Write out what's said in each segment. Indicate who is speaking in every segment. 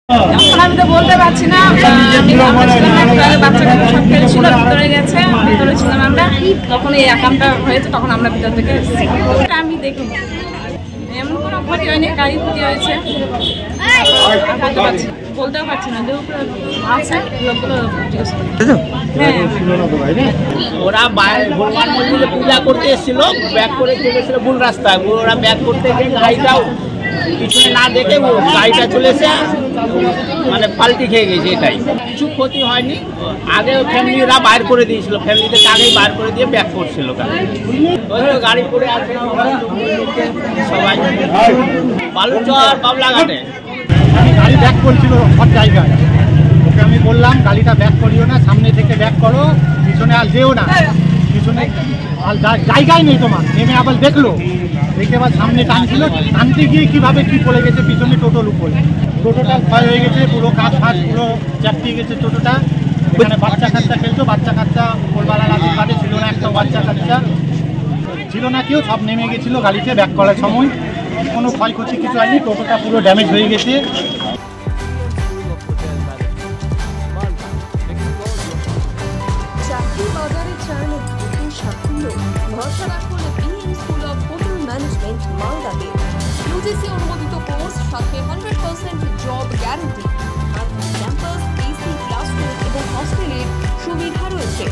Speaker 1: এখন আমি তো বলতে পারছি না, বাচ্চাটা সব খেলেছিল, ভিতরে গেছে, ভিতরে ছিলাম আমরা, তখন এই একামটা হয়েছে, তখন আমরা ভিতর থেকে এসেছি। আমি দেখিনি, এমন কোনো ক্ষতি হয়নি, গাড়ি ক্ষতি হয়েছে বলতেও পারছি না, আছে লোকগুলো জিজ্ঞেস
Speaker 2: ওরা হনুমান মন্দিরে পূজা করতে এসেছিল, ব্যাক করে চলেছিল ভুল রাস্তায়। ওরা ব্যাক করতে গিয়ে গাড়িটাও পিছনে না দেখে গাড়িটা চলেছে, মানে পাল্টি খেয়ে গেছে। এটাই কিছু ক্ষতি হয়নি। আগে ফ্যামিলিরা বাইর করে দিয়েছিল, ফ্যামিলিতে আগেই বাইর করে দিয়ে ব্যাক করছিল গাড়ি করে আসবে সবাই। বালুচর বাবলাঘাটে
Speaker 3: গাড়ি ব্যাক করছিল সব জায়গায়। ওকে আমি বললাম গাড়িটা ব্যাক করিও না, সামনে থেকে ব্যাক করো, পিছনে আর যেও না, পিছনে আর জায়গায় নেই তোমার। নেমে আবার দেখলো, দেখে আবার সামনে টানছিল, টানতে গিয়ে কীভাবে কী পড়ে গেছে পিছনে টোটোর উপরে। টোটোটা ক্ষয় হয়ে গেছে, পুরো কাঁচ ফাঁচ পুরো চাপটিয়ে গেছে টোটোটা। এখানে বাচ্চা কাচ্চা খেলতো, বাচ্চা কাচ্চা কোলবালার আশীর্বাদে ছিল না, একটা বাচ্চা কাচ্চা ছিল না, কেউ সব নেমে গেছিলো গাড়িতে ব্যাক করার সময়। কোনো ক্ষয়ক্ষতি কিছু হয়নি, টোটোটা পুরো ড্যামেজ হয়ে গেছে।
Speaker 4: বাজারে চান নতুন সাফল্য, ভরসা রাখুন BM school of hotel management মালদাতে। ইউজিসি অনুমোদিত কোর্স, সাথে 100% job guarantee, campus, AC, classroom এবং হস্টেলের সুবিধা রয়েছে।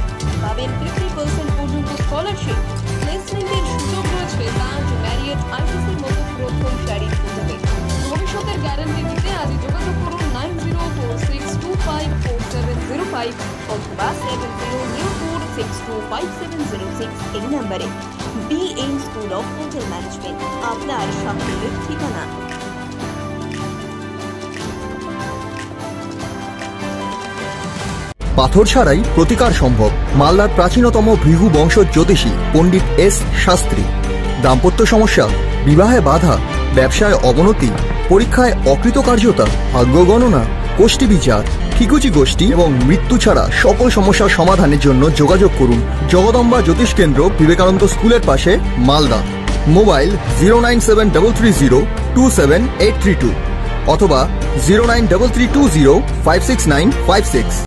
Speaker 4: পাবেন 50% পর্যন্ত স্কলারশিপ। প্লেসমেন্টের সুযোগ রয়েছে লাঞ্চ, ম্যারিয়েট, আইটিসির মতো প্রথম সারির হোটেলে। ভবিষ্যতের গ্যারান্টি দিতে আজই যোগাযোগ করুন 9046254705 অথবা 7004625706 এই নম্বরে। BM school of hotel management, আপনার সাফল্যের ঠিকানা।
Speaker 5: পাথর ছাড়াই প্রতিকার সম্ভব। মালদার প্রাচীনতম ভৃগু বংশ জ্যোতিষী পণ্ডিত এস শাস্ত্রী। দাম্পত্য সমস্যা, বিবাহে বাধা, ব্যবসায় অবনতি, পরীক্ষায় অকৃতকার্যতা, ভাগ্য গণনা, কোষ্ঠী বিচার, ঠিকুচি গোষ্ঠী এবং মৃত্যু ছাড়া সকল সমস্যার সমাধানের জন্য যোগাযোগ করুন জগদম্বা জ্যোতিষ কেন্দ্র, বিবেকানন্দ স্কুলের পাশে, মালদা। মোবাইল 09733027832 অথবা 09332056956।